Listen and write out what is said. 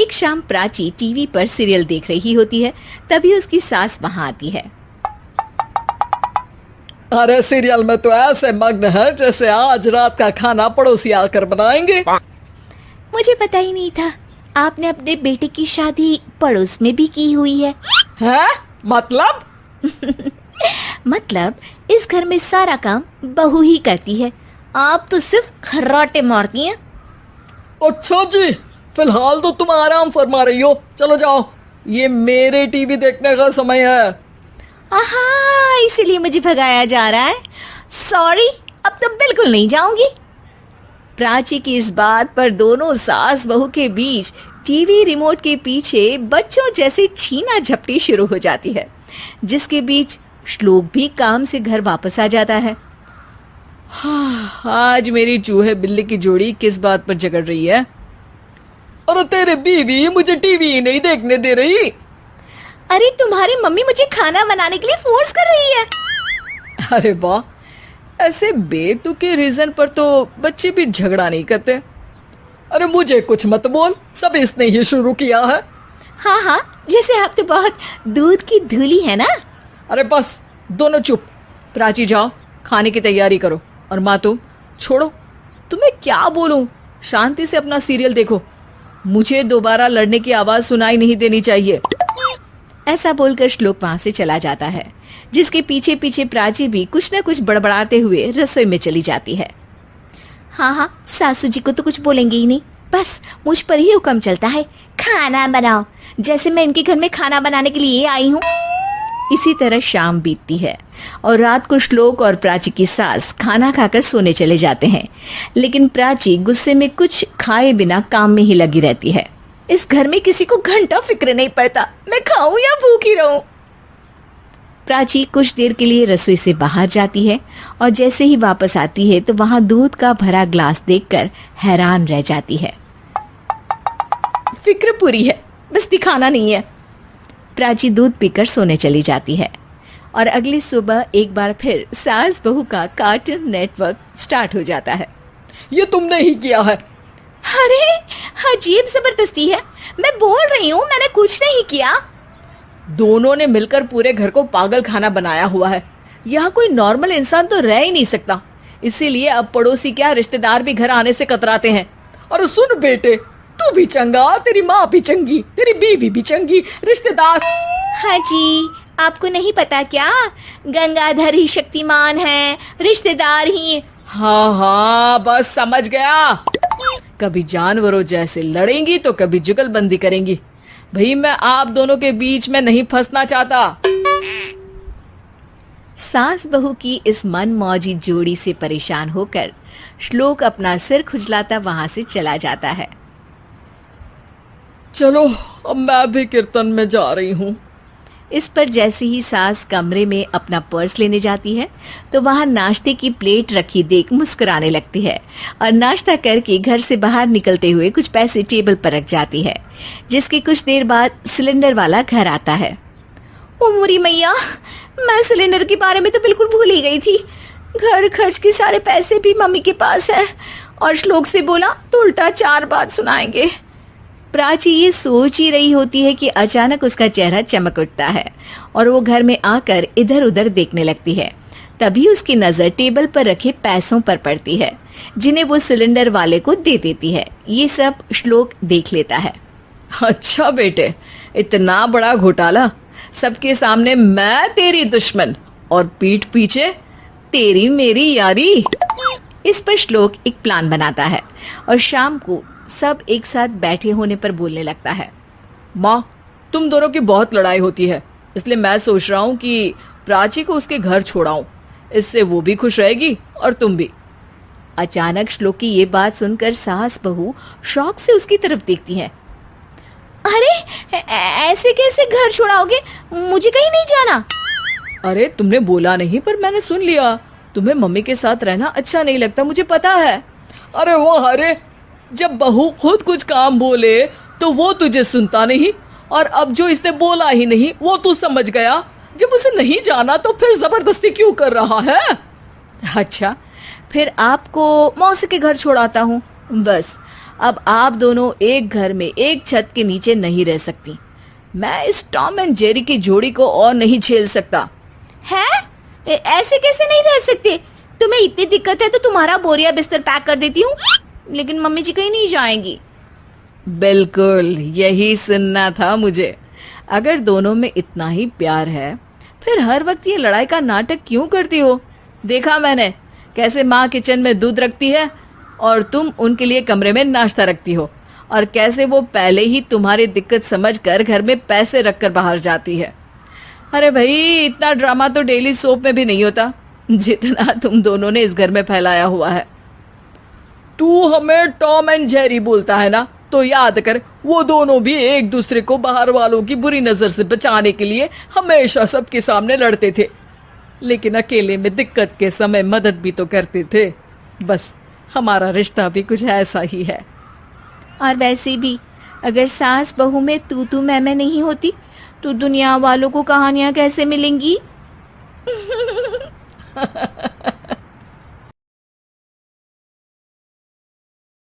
एक शाम प्राची टीवी पर सीरियल देख रही होती है। तभी उसकी सास वहां आती है। अरे सीरियल में तो ऐसे मग्न है जैसे आज रात का खाना पड़ोसी आकर बनाएंगे। मुझे पता ही नहीं था आपने अपने बेटे की शादी पड़ोस में भी की हुई है। हैं? मतलब? मतलब इस घर में सारा काम बहू ही करती है, आप तो सिर्फ खर्राटे मारती हैं। अच्छा जी, फिलहाल तो तुम आराम फरमा रही हो, चलो जाओ, ये मेरे टीवी देखने का समय है। आहा, इसीलिए मुझे भगाया जा रहा है। सॉरी, अब तो बिल्कुल नहीं जाऊंगी। प्राची की इस बात पर दोनों सास बहू के बीच टीवी रिमोट के पीछे बच्चों जैसे छीना झपटी शुरू हो जाती है, जिसके बीच श्लोक भी काम से घर वापस आ जाता है। आज मेरी चूहे बिल्ली की जोड़ी किस बात पर झगड़ रही है? अरे तेरे बीवी मुझे टीवी ही नहीं देखने दे रही। अरे तुम्हारी मम्मी मुझे खाना बनाने के लिए फोर्स कर रही है। अरे वाह, ऐसे बेतुके रीजन पर तो बच्चे भी झगड़ा नहीं करते। अरे मुझे कुछ मत बोल, सब इसने ही शुरू किया है। हाँ हाँ, जैसे आप तो बहुत दूध की धूली है ना। अरे बस, दोनों चुप। प्राची जाओ, खाने की तैयारी करो। और माँ तुम छोड़ो, तुम्हें क्या बोलूं, शांति से अपना सीरियल देखो, मुझे दोबारा लड़ने की आवाज सुनाई नहीं देनी चाहिए। ऐसा बोलकर श्लोक वहां से चला जाता है, जिसके पीछे पीछे प्राची भी कुछ न कुछ बड़बड़ाते हुए रसोई में चली जाती है। हाँ हाँ, सासू जी को तो कुछ बोलेंगे ही नहीं, बस मुझ पर ही हुक्म चलता है, खाना बनाओ, जैसे मैं इनके घर में खाना बनाने के लिए आई हूँ। इसी तरह शाम बीतती है और रात को श्लोक और प्राची की सास खाना खाकर सोने चले जाते हैं, लेकिन प्राची गुस्से में कुछ खाए बिना काम में ही लगी रहती है। इस घर में किसी को घंटा फिक्र नहीं पड़ता, मैं खाऊं या भूखी रहूं। प्राची कुछ देर के लिए रसोई से बाहर जाती है और जैसे ही वापस आती है तो वहां दूध का भरा ग्लास देखकर हैरान रह जाती है। फिक्र पूरी है, बस दिखाना नहीं है। प्राची दूध पीकर सोने चली जाती है और अगली सुबह एक बार फिर सास बहू का कार्टून नेटवर्क स्टार्ट हो जाता है। ये तुमने ही किया है। अरे अजीब जबरदस्ती है, मैं बोल रही हूँ मैंने कुछ नहीं किया। दोनों ने मिलकर पूरे घर को पागल खाना बनाया हुआ है। यहाँ कोई नॉर्मल इंसान तो रह ही नहीं सकता, इसीलिए अब पड़ोसी क्या रिश्तेदार भी घर आने से कतराते हैं। और सुन बेटे, तू भी चंगा, तेरी माँ भी चंगी, तेरी बीवी भी चंगी, रिश्तेदार। हाँ जी, आपको नहीं पता क्या, गंगाधर ही शक्तिमान है, रिश्तेदार ही। हाँ हाँ, बस समझ गया। कभी जानवरों जैसे लड़ेंगी तो कभी जुगलबंदी करेंगी। भाई मैं आप दोनों के बीच में नहीं फंसना चाहता। सास बहू की इस मनमौजी जोड़ी से परेशान होकर श्लोक अपना सिर खुजलाता वहां से चला जाता है। चलो अब मैं भी कीर्तन में जा रही हूँ। इस पर जैसे ही सास कमरे में अपना पर्स लेने जाती है तो वहां नाश्ते की प्लेट रखी देख मुस्कुराने लगती है और नाश्ता करके घर से बाहर निकलते हुए कुछ पैसे टेबल पर रख जाती है, जिसके कुछ देर बाद सिलेंडर वाला घर आता है। ओ मोरी मैया, मैं सिलेंडर के बारे में तो बिल्कुल भूल ही गई थी। घर खर्च के सारे पैसे भी मम्मी के पास है और श्लोक से बोला तो उल्टा 4 बात सुनाएंगे। प्राची ये सोच ही रही होती है कि अचानक उसका चेहरा चमक उठता है और वो घर में आकर इधर उधर देखने लगती है। तभी उसकी नजर टेबल पर रखे पैसों पर पड़ती है, जिन्हें वो सिलेंडर वाले को दे देती है। ये सब श्लोक देख लेता है। अच्छा बेटे, इतना बड़ा घोटाला, सबके सामने मैं तेरी दुश्मन और पीठ पीछे तेरी मेरी यारी। इस पर श्लोक एक प्लान बनाता है और शाम को सब एक साथ बैठे होने पर बोलने लगता है। माँ, तुम दोनों की बहुत लड़ाई होती है, इसलिए मैं सोच रहा हूँ कि प्राची को उसके घर छोड़ाऊं, इससे वो भी खुश रहेगी और तुम भी। अचानक श्लोक की ये बात सुनकर सास बहू शौक से उसकी तरफ देखती हैं। अरे ऐसे कैसे घर छोड़ाओगे, मुझे कहीं नहीं जाना। अरे तुमने बोला नहीं पर मैंने सुन लिया, तुम्हें मम्मी के साथ रहना अच्छा नहीं लगता, मुझे पता है। अरे वो, अरे जब बहू खुद कुछ काम बोले तो वो तुझे सुनता नहीं, और अब जो इसने बोला ही नहीं वो तू समझ गया। जब उसे नहीं जाना तो फिर जबरदस्ती क्यों कर रहा है? अच्छा, फिर आपको मौसी के घर छोड़ाता हूँ, बस अब आप दोनों एक घर में एक छत के नीचे नहीं रह सकती। मैं इस टॉम एंड जेरी की जोड़ी को और नहीं झेल सकता। है? ऐसे कैसे नहीं रह सकते? तुम्हें इतनी दिक्कत है तो तुम्हारा बोरिया बिस्तर पैक कर देती हूँ, लेकिन मम्मी जी कहीं नहीं जाएंगी। बिल्कुल यही सुनना था मुझे। अगर दोनों में इतना ही प्यार है फिर हर वक्त ये लड़ाई का नाटक क्यों करती हो? देखा मैंने कैसे माँ किचन में दूध रखती है और तुम उनके लिए कमरे में नाश्ता रखती हो, और कैसे वो पहले ही तुम्हारी दिक्कत समझकर घर में पैसे रखकर बाहर जाती है। अरे भाई, इतना ड्रामा तो डेली सोप में भी नहीं होता जितना तुम दोनों ने इस घर में फैलाया हुआ है। तू हमें टॉम एंड जेरी बोलता है ना, तो याद कर वो दोनों भी एक दूसरे को बाहर वालों की बुरी नजर से बचाने के लिए हमेशा सबके सामने लड़ते थे, लेकिन अकेले में दिक्कत के समय मदद भी तो करते थे। बस हमारा रिश्ता भी कुछ ऐसा ही है। और वैसे भी अगर सास बहू में तू मैं नहीं होती तो दुनिया वालों को कहानियां कैसे मिलेंगी?